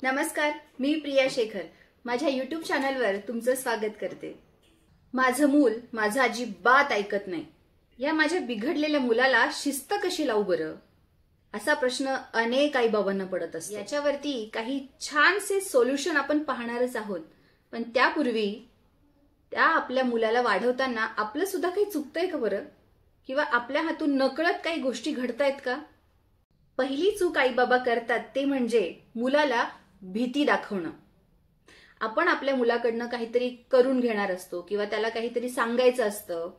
नमस्कार, मी प्रिया शेखर माझ्या YouTube चॅनलवर तुमचं स्वागत करते। माझं मूल माझं अजिबात ऐकत नाही। या माझ्या बिघडलेल्या मुलाला शिस्त कशी लावू बरं? असा प्रश्न अनेक आई बाबांना पडत असतो। याच्यावरती काही छानसे सोल्युशन आपण पाहणारच आहोत। पण त्यापूर्वी त्या आपल्या मुलाला वाढवताना आपलं सुद्धा काही चुकतंय का बरं? किंवा आपल्या हातून नकळत काही गोष्टी घडतायत का? पहिली चूक आई बाबा करतात ते म्हणजे मुलाला भीती दाखवणं। आपण आपल्या मुलाकडनं काहीतरी करून घेणार असतो किंवा त्याला काहीतरी सांगायचं असतं,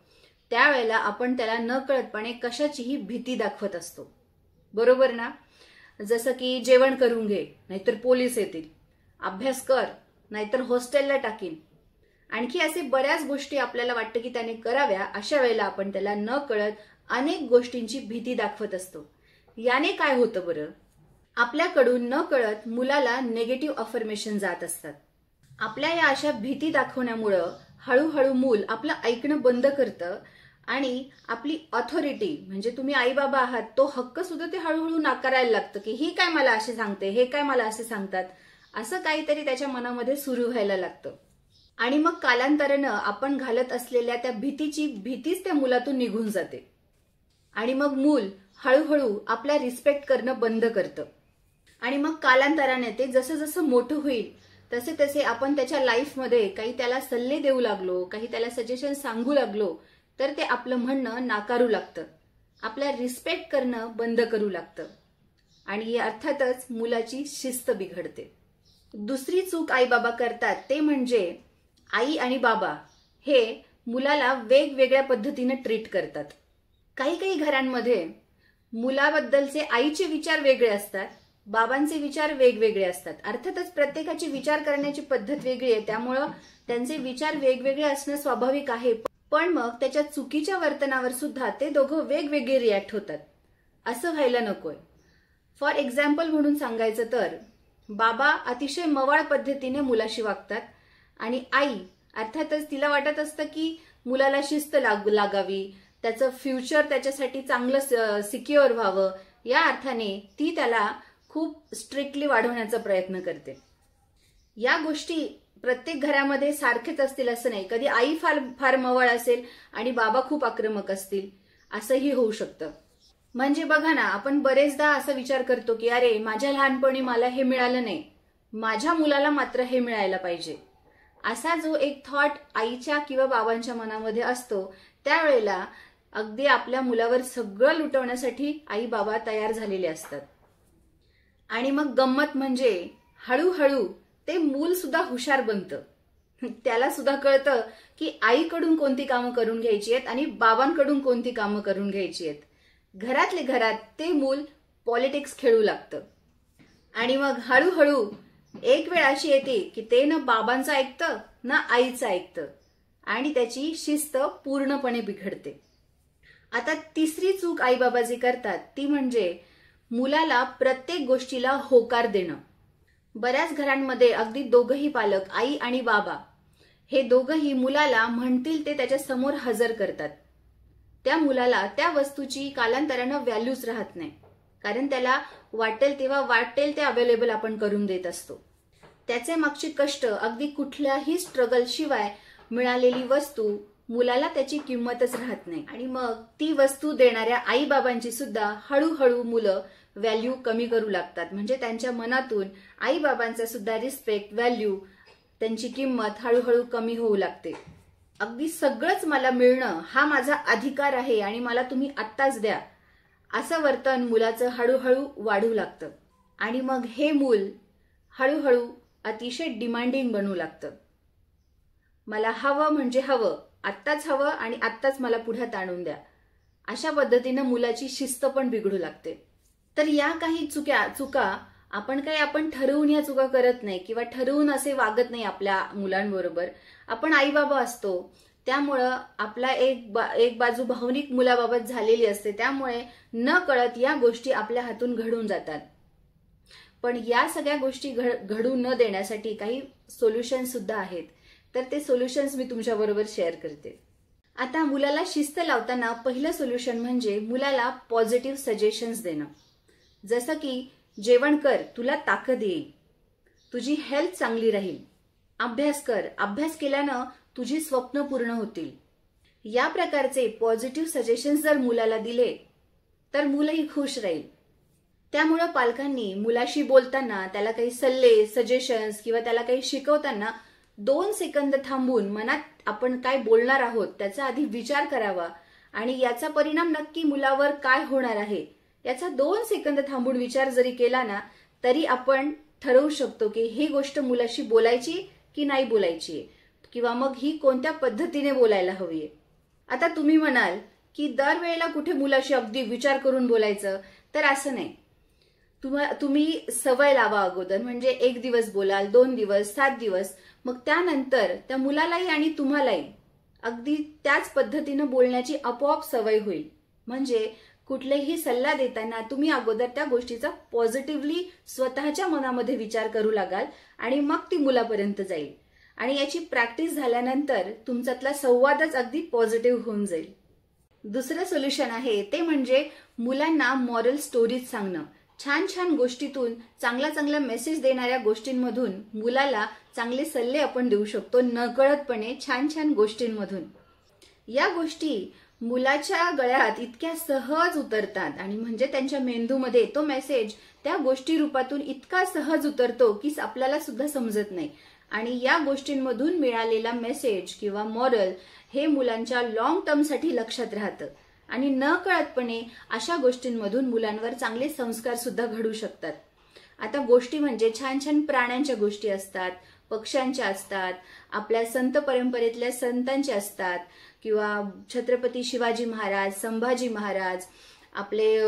त्यावेळेला आपण त्याला नकळतपणे कशाचीही भीती दाखवत असतो, बरोबर ना? जसं की जेवण करून घे नाहीतर पोलीस येतील, अभ्यास कर नाहीतर हॉस्टेलला टाकीन, आणखी असे बऱ्याच गोष्टी आपल्याला वाटतं की त्याने कराव्या। अशा वेळेला आपण त्याला नकळत अनेक गोष्टींची भीती दाखवत असतो। याने काय होतं बरं? आपल्याकडून नकळत मुलाला नेगेटिव्ह अफर्मेशन जात असतात। आपल्या या अशा भीती दाखवण्यामुळे हळूहळू मूल आपलं ऐकणं बंद करतं आणि आपली ऑथॉरिटी म्हणजे तुम्ही आई बाबा आहात तो हक्क सुद्धा ते हळूहळू नाकारायला लागतं की ही काय मला असे सांगते, हे काय मला असे सांगतात, असं काहीतरी त्याच्या मनामध्ये सुरू व्हायला लागतं। आणि मग कालांतरानं आपण घालत असलेल्या त्या भीतीच त्या मुलातून निघून जाते आणि मग मूल हळूहळू आपला रिस्पेक्ट करणं बंद करतं। आणि मग कालांतराने ते जसं जसं मोठं होईल तसे तसे आपण त्याच्या लाईफमध्ये काही त्याला सल्ले देऊ लागलो, काही त्याला सजेशन सांगू लागलो तर ते आपलं म्हणणं नाकारू लागतं, आपला रिस्पेक्ट करणं बंद करू लागतं आणि अर्थातच मुलाची शिस्त बिघडते। दुसरी चूक आई बाबा करतात ते म्हणजे आई आणि बाबा हे मुलाला वेगवेगळ्या पद्धतीने ट्रीट करतात। काही घरांमध्ये मुलाबद्दलचे आईचे विचार वेगळे असतात, बाबांचे विचार वेगवेगळे असतात। अर्थातच प्रत्येकाची विचार करण्याची पद्धत वेगळी आहे, त्यामुळे त्यांचे विचार वेगवेगळे असणं स्वाभाविक आहे। पण मग त्याच्या चुकीच्या वर्तनावर सुद्धा ते दोघं वेगवेगळे रिॲक्ट होतात, असं व्हायला नकोय। फॉर एक्झाम्पल म्हणून सांगायचं तर बाबा अतिशय मवाळ पद्धतीने मुलाशी वागतात आणि आई अर्थातच तिला वाटत असतं की मुलाला शिस्त लागावी, त्याचं फ्युचर त्याच्यासाठी चांगलं सिक्युअर व्हावं, या अर्थाने ती त्याला खूप स्ट्रिक्टली वाढवण्याचा प्रयत्न करते। या गोष्टी प्रत्येक घरामध्ये सारखेच असतील असं नाही, कधी आई फार मवाळ असेल आणि बाबा खूप आक्रमक असतील, असंही होऊ शकतं। म्हणजे बघा ना, आपण बरेचदा असा विचार करतो की अरे माझ्या लहानपणी मला हे मिळालं नाही, माझ्या मुलाला मात्र हे मिळायला पाहिजे, असा जो एक थॉट आईच्या किंवा बाबांच्या मनामध्ये असतो, त्यावेळेला अगदी आपल्या मुलावर सगळं लुटवण्यासाठी आई बाबा तयार झालेले असतात। आणि मग गंमत म्हणजे हळूहळू ते मूल सुद्धा हुशार बनतं। त्याला सुद्धा कळतं की आईकडून कोणती कामं करून घ्यायची आहेत आणि बाबांकडून कोणती कामं करून घ्यायची आहेत। घरातले घरात ते मूल पॉलिटिक्स खेळू लागतं आणि मग हळूहळू एक वेळ अशी येते की ते न बाबांचं ऐकतं ना आईचं ऐकतं आणि त्याची शिस्त पूर्णपणे बिघडते। आता तिसरी चूक आई बाबा जी करतात ती म्हणजे मुलाला प्रत्येक गोष्टीला होकार देणं। बऱ्याच घरांमध्ये अगदी दोघंही पालक आई आणि बाबा हे दोघंही मुलाला म्हणतील ते त्याच्या समोर हजर करतात। त्या मुलाला त्या वस्तूची कालांतरानं व्हॅल्यूच राहत नाही, कारण त्याला वाटेल तेव्हा वाटेल ते अवेलेबल आपण करून देत असतो। त्याचे मागचे कष्ट अगदी कुठल्याही स्ट्रगल शिवाय मिळालेली वस्तू मुलाला त्याची किंमतच राहत नाही आणि मग ती वस्तू देणाऱ्या आई बाबांची सुद्धा हळूहळू मुलं व्हॅल्यू कमी करू लागतात। म्हणजे त्यांच्या मनातून आई बाबांचा सुद्धा रिस्पेक्ट, व्हॅल्यू, त्यांची किंमत हळूहळू कमी होऊ लागते। अगदी सगळंच मला मिळणं हा माझा अधिकार आहे आणि मला तुम्ही आत्ताच द्या, असं वर्तन मुलाचं हळूहळू वाढू लागतं आणि मग हे मूल हळूहळू अतिशय डिमांडिंग बनू लागतं। मला हवं म्हणजे हवं, आत्ताच हवं आणि आत्ताच मला पुढे आणून द्या, अशा पद्धतीनं मुलाची शिस्त पण बिघडू लागते। तर या काही चुका आपण ठरवून या चुका करत नाही किंवा ठरवून असे वागत नाही आपल्या मुलांबरोबर। आपण आई बाबा असतो, त्यामुळं आपला एक बाजू भावनिक मुलाबाबत झालेली असते, त्यामुळे न कळत या गोष्टी आपल्या हातून घडून जातात। पण या सगळ्या गोष्टी घडू न देण्यासाठी काही सोल्युशन सुद्धा आहेत, तर ते सोल्युशन्स मी तुमच्याबरोबर शेअर करते। आता मुलाला शिस्त लावताना पहिलं सोल्युशन म्हणजे मुलाला पॉझिटिव्ह सजेशन्स देणं। जसं की जेवण कर, तुला ताकद येईल, तुझी हेल्थ चांगली राहील. अभ्यास कर, अभ्यास केल्यानं तुझी स्वप्न पूर्ण होतील. या प्रकारचे पॉझिटिव्ह सजेशन्स जर मुलाला दिले तर मुलंही खुश राहील. त्यामुळे पालकांनी मुलाशी बोलताना त्याला काही सल्ले, सजेशन्स किंवा त्याला काही शिकवताना 2 सेकंद थांबून मनात आपण काय बोलणार आहोत त्याचा आधी विचार करावा आणि याचा परिणाम नक्की मुलावर काय होणार आहे याचा 2 सेकंद थांबून विचार जरी केला ना तरी आपण ठरवू शकतो की ही गोष्ट मुलाशी बोलायची की नाही बोलायची किंवा मग ही कोणत्या पद्धतीने बोलायला हवी. आता तुम्ही म्हणाल की दरवेळेला कुठे मुलाशी अगदी विचार करून बोलायचं, तर असं नाही. तुम्ही सवय लावा अगोदर, म्हणजे 1 दिवस बोलाल, 2 दिवस, 7 दिवस, मग त्यानंतर त्या मुलालाही आणि तुम्हालाही अगदी त्याच पद्धतीनं बोलण्याची आपोआप सवय होईल. म्हणजे कुठलेही सल्ला देताना तुम्ही अगोदर त्या गोष्टीचा पॉझिटिव्हली स्वतःच्या मनामध्ये विचार करू लागाल आणि मग ती मुलापर्यंत जाईल आणि याची प्रॅक्टिस झाल्यानंतर तुमच्यातला संवादच अगदी पॉझिटिव्ह होऊन जाईल. दुसरं सोल्युशन आहे ते म्हणजे मुलांना मॉरल स्टोरीज सांगणं. छान छान गोष्टीतून, चांगला चांगला मेसेज देणाऱ्या गोष्टींमधून मुलाला चांगले सल्ले आपण देऊ शकतो नकळतपणे छान छान गोष्टींमधून. या गोष्टी मुलाच्या गळ्यात इतक्या सहज उतरतात आणि म्हणजे त्यांच्या मेंदूमध्ये तो मेसेज त्या गोष्टी रूपातून इतका सहज उतरतो की आपल्याला सुद्धा समजत नाही. आणि या गोष्टींमधून मिळालेला मेसेज किंवा मॉरल हे मुलांच्या लॉंग टर्मसाठी लक्षात राहतं आणि नकळतपणे अशा गोष्टींमधून मुलांवर चांगले संस्कार सुद्धा घडू शकतात. आता गोष्टी म्हणजे छान छान प्राण्यांच्या गोष्टी असतात, पक्ष्यांच्या असतात, आपल्या संत परंपरेतल्या संतांच्या असतात किंवा छत्रपती शिवाजी महाराज, संभाजी महाराज, आपले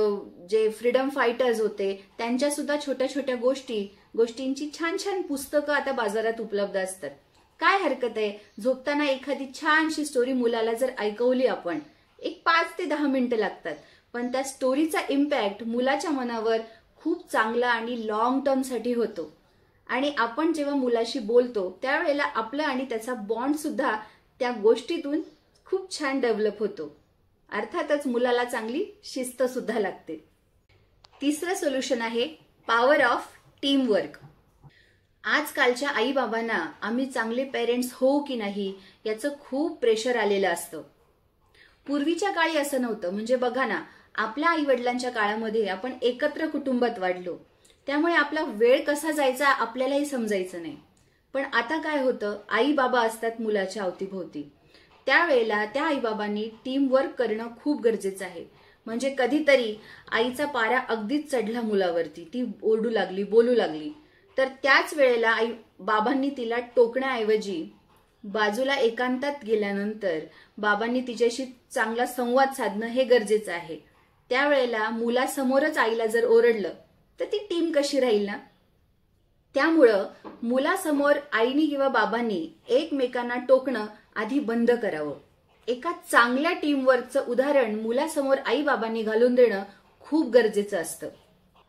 जे फ्रीडम फायटर्स होते त्यांच्या सुद्धा छोट्या छोट्या गोष्टींची छान छान पुस्तकं आता बाजारात उपलब्ध असतात. काय हरकत आहे, झोपताना एखादी छानशी स्टोरी मुलाला जर ऐकवली आपण, एक 5 ते 10 मिनिटं लागतात, पण त्या स्टोरीचा इम्पॅक्ट मुलाच्या मनावर खूप चांगला आणि लॉंग टर्मसाठी होतो. आणि आपण जेव्हा मुलाशी बोलतो त्यावेळेला आपलं आणि त्याचा बॉन्ड सुद्धा त्या गोष्टीतून खूप छान डेव्हलप होतो. अर्थातच मुलाला चांगली शिस्त सुद्धा लागते. तिसरं सोल्युशन आहे पॉवर ऑफ टीमवर्क. आजकालच्या आई बाबांना आम्ही चांगले पेरेंट्स होऊ की नाही याचं खूप प्रेशर आलेलं असतं. पूर्वीच्या काळी असं नव्हतं. म्हणजे बघा ना, आपल्या आई वडिलांच्या काळामध्ये आपण एकत्र कुटुंबात वाढलो, त्यामुळे आपला वेळ कसा जायचा आपल्यालाही समजायचं नाही. पण आता काय होतं, आई बाबा असतात मुलाच्या अवतीभोवती, त्यावेळेला त्या आईबाबांनी टीमवर्क करणं खूप गरजेचं आहे. म्हणजे कधीतरी आईचा पारा अगदीच चढला मुलावरती, ती ओरडू लागली, बोलू लागली, तर त्याच वेळेला आई बाबांनी तिला टोकण्याऐवजी बाजूला एकांतात गेल्यानंतर बाबांनी तिच्याशी चांगला संवाद साधणं हे गरजेचं आहे. त्यावेळेला मुलासमोरच आईला जर ओरडलं तर ती टीम कशी राहील ना. त्यामुळं मुलासमोर आईनी किंवा बाबांनी एकमेकांना टोकणं आधी बंद करावं. एका चांगल्या टीमवर्कचं उदाहरण मुलासमोर आई बाबांनी घालून देणं खूप गरजेचं असतं.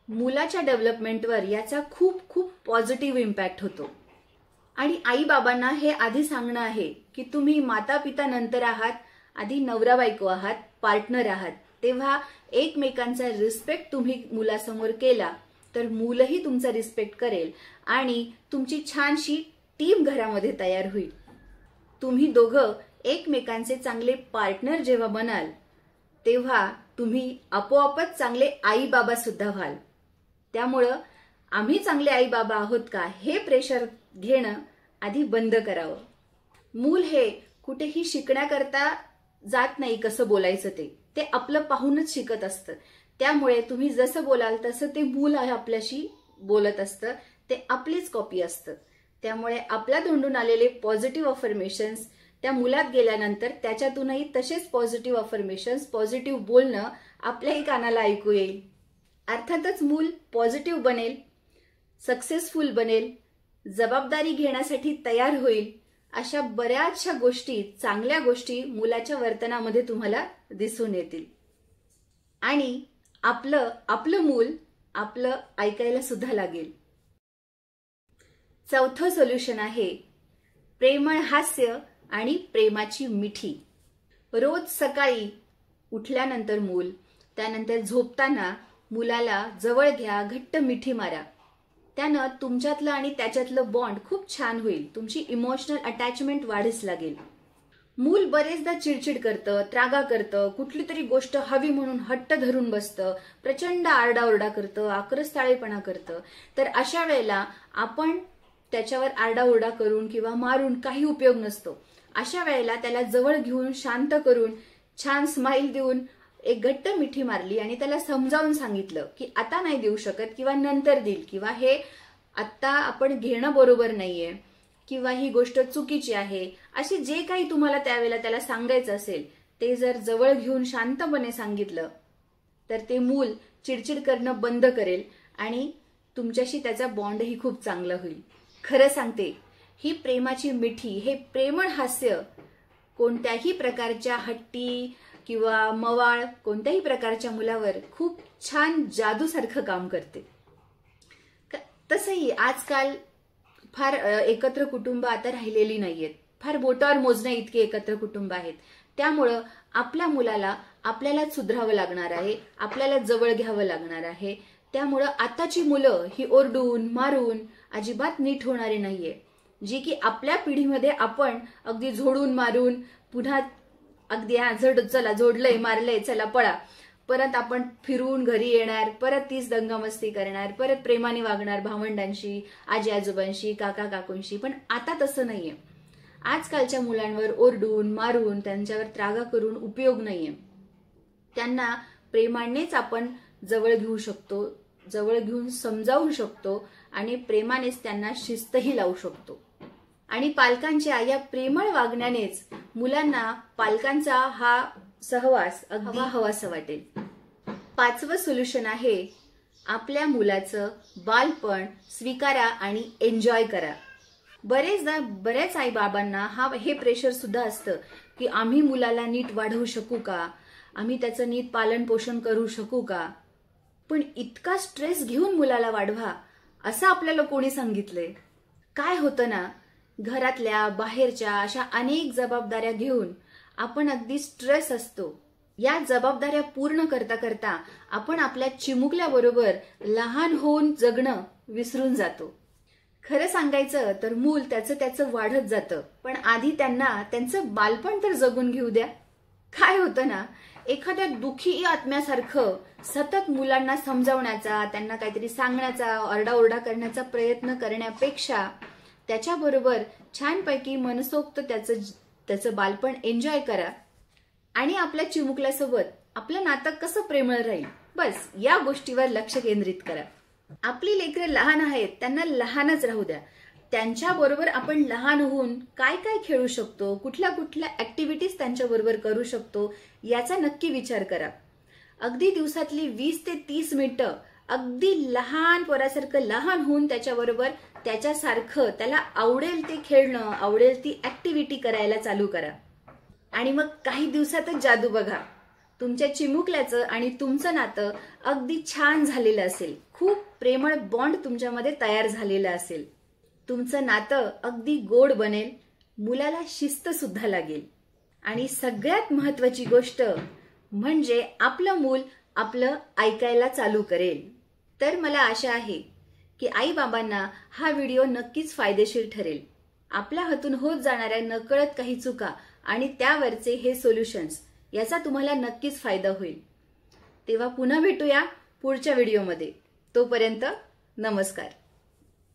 मुलाच्या डेव्हलपमेंटवर याचा खूप खूप पॉझिटिव्ह इम्पॅक्ट होतो. आणि आई बाबांना हे आधी सांगणं आहे की तुम्ही माता पिता नंतर आहात, आधी नवरा बायको आहात, पार्टनर आहात. तेव्हा एकमेकांचा रिस्पेक्ट तुम्ही मुलासमोर केला तर मुलंही तुमचा रिस्पेक्ट करेल आणि तुमची छानशी टीम घरामध्ये तयार होईल. तुम्ही दोघं एकमेकांचे चांगले पार्टनर जेव्हा बनाल तेव्हा तुम्ही आपोआपच चांगले आई बाबा सुद्धा व्हाल. त्यामुळं आम्ही चांगले आई बाबा आहोत का हे प्रेशर घेणं आधी बंद करावं. मूल हे कुठेही शिकण्याकरता जात नाही कसं बोलायचं ते आपलं पाहूनच शिकत असतं. त्यामुळे तुम्ही जसं बोलाल तसं ते मूल आपल्याशी बोलत असतं, ते आपलीच कॉपी असतं. त्यामुळे आपल्या तोंडून आलेले पॉझिटिव्ह अफर्मेशन्स त्या मुलात गेल्यानंतर त्याच्यातूनही तसेच पॉझिटिव्ह अफर्मेशन्स, पॉझिटिव्ह बोलणं आपल्याही कानाला ऐकू येईल. अर्थातच मूल पॉझिटिव्ह बनेल, सक्सेसफुल बनेल, जबाबदारी घेण्यासाठी तयार होईल. अशा बऱ्याचशा गोष्टी, चांगल्या गोष्टी मुलाच्या वर्तनामध्ये तुम्हाला दिसून येतील आणि आपलं मूल आपलं ऐकायला सुद्धा लागेल. चौथं सोल्युशन आहे प्रेमळ हास्य आणि प्रेमाची मिठी. रोज सकाळी उठल्यानंतर मूल, त्यानंतर झोपताना मुलाला जवळ घ्या, घट्ट मिठी मारा. त्यानं तुमच्यातलं आणि त्याच्यातलं बॉन्ड खूप छान होईल. तुमची इमोशनल अटॅचमेंट वाढीस लागेल. मूल बरेचदा चिडचिड करतं, त्रागा करतं, कुठली तरी गोष्ट हवी म्हणून हट्ट धरून बसतं, प्रचंड आरडाओरडा करतं, आक्रस्ताळेपणा करतं. तर अशा वेळेला आपण त्याच्यावर आरडाओरडा करून किंवा मारून काही उपयोग नसतो. अशा वेळेला त्याला जवळ घेऊन शांत करून छान स्माइल देऊन एक घट्ट मिठी मारली आणि त्याला समजावून सांगितलं की आता नाही देऊ शकत किंवा नंतर देईल किंवा हे आता आपण घेणं बरोबर नाहीये किंवा ही गोष्ट चुकीची आहे, असे जे काही तुम्हाला त्यावेळेला त्याला सांगायचं असेल ते जर जवळ घेऊन शांतपणे सांगितलं तर ते मूल चिडचिड करणं बंद करेल आणि तुमच्याशी त्याचा बॉन्डही खूप चांगला होईल. खरं सांगते, ही प्रेमाची मिठी, हे प्रेमळ हास्य कोणत्याही प्रकारच्या हट्टी किंवा मवाळ कोणत्याही प्रकारच्या मुलावर खूप छान जादूसारखं काम करते. तसंही आजकाल फार एकत्र कुटुंब आता राहिलेली नाहीयेत. फार बोटावर मोजण्या इतके एकत्र कुटुंब आहेत. त्यामुळं आपल्या मुलाला आपल्यालाच सुधारावं लागणार आहे, आपल्याला जवळ घ्यावं लागणार आहे. त्यामुळं आताची मुलं ही ओरडून मारून अजिबात नीट होणारी नाहीये, जी की आपल्या पिढीमध्ये आपण अगदी झोडून मारून पुन्हा अगदी चला जोडलंय मारलंय चला पळा, परत आपण फिरून घरी येणार, परत तीच दंगामस्ती करणार, परत प्रेमाने वागणार भावंडांशी, आजी आजोबांशी, काका काकूंशी. पण आता तसं नाहीये. आजकालच्या मुलांवर ओरडून मारून त्यांच्यावर त्रागा करून उपयोग नाहीये. त्यांना प्रेमानेच आपण जवळ घेऊ शकतो, जवळ घेऊन समजावू शकतो आणि प्रेमानेच त्यांना शिस्तही लावू शकतो. आणि पालकांच्या या प्रेमळ वागण्यानेच मुलांना पालकांचा हा सहवास अगदी हवासा वाटेल. 5वं सोल्युशन आहे, आपल्या मुलाचं बालपण स्वीकारा आणि एन्जॉय करा. बऱ्याच आई बाबांना हे प्रेशर सुद्धा असतं की आम्ही मुलाला नीट वाढवू शकू का, आम्ही त्याचं नीट पालन पोषण करू शकू का. पण इतका स्ट्रेस घेऊन मुलाला वाढवा असं आपल्याला कोणी सांगितलंय? काय होतं ना, घरातल्या बाहेरच्या अशा अनेक जबाबदाऱ्या घेऊन आपण अगदी स्ट्रेस असतो. या जबाबदाऱ्या पूर्ण करता करता आपण आपल्या चिमुकल्याबरोबर लहान होऊन जगणं विसरून जातो. खरं सांगायचं तर मूल त्याचं वाढत जातं, पण आधी त्यांना त्यांचं बालपण तर जगून घेऊ द्या. काय होतं ना, एखाद्या दुःखी आत्म्यासारखं सतत मुलांना समजावण्याचा, त्यांना काहीतरी सांगण्याचा, ओरडाओरडा करण्याचा प्रयत्न करण्यापेक्षा त्याच्याबरोबर छानपैकी मनसोक्त त्याचं बालपण एन्जॉय करा आणि आपल्या चिमुकल्यासोबत आपलं नातं कसं प्रेमळ राहील, बस या गोष्टीवर लक्ष केंद्रित करा. आपली लेकरं लहान आहेत, त्यांना लहानच राहू द्या. त्यांच्याबरोबर आपण लहान होऊन काय काय खेळू शकतो, कुठल्या कुठल्या ऍक्टिव्हिटीज त्यांच्याबरोबर करू शकतो याचा नक्की विचार करा. अगदी दिवसातली 20 ते 30 मिनिटं अगदी लहान पोरासारखं लहान होऊन त्याच्याबरोबर त्याच्यासारखं त्याला आवडेल ते खेळणं, आवडेल ती ऍक्टिव्हिटी करायला चालू करा. आणि मग काही दिवसातच जादू बघा, तुमच्या चिमुकल्याचं आणि तुमचं नातं अगदी छान झालेलं असेल. खूप प्रेमळ बॉन्ड तुमच्यामध्ये तयार झालेलं असेल. तुमचं नातं अगदी गोड बनेल, मुलाला शिस्त सुद्धा लागेल. आणि सगळ्यात महत्वाची गोष्ट म्हणजे आपलं मूल आपलं ऐकायला चालू करेल. तर मला आशा आहे की आई बाबांना हा व्हिडिओ नक्कीच फायदेशीर ठरेल. आपल्या हातून होत जाणाऱ्या नकळत काही चुका आणि त्यावरचे हे सोल्युशन्स याचा तुम्हाला नक्कीच फायदा होईल. तेव्हा पुन्हा भेटूया पुढच्या व्हिडिओमध्ये. तोपर्यंत नमस्कार.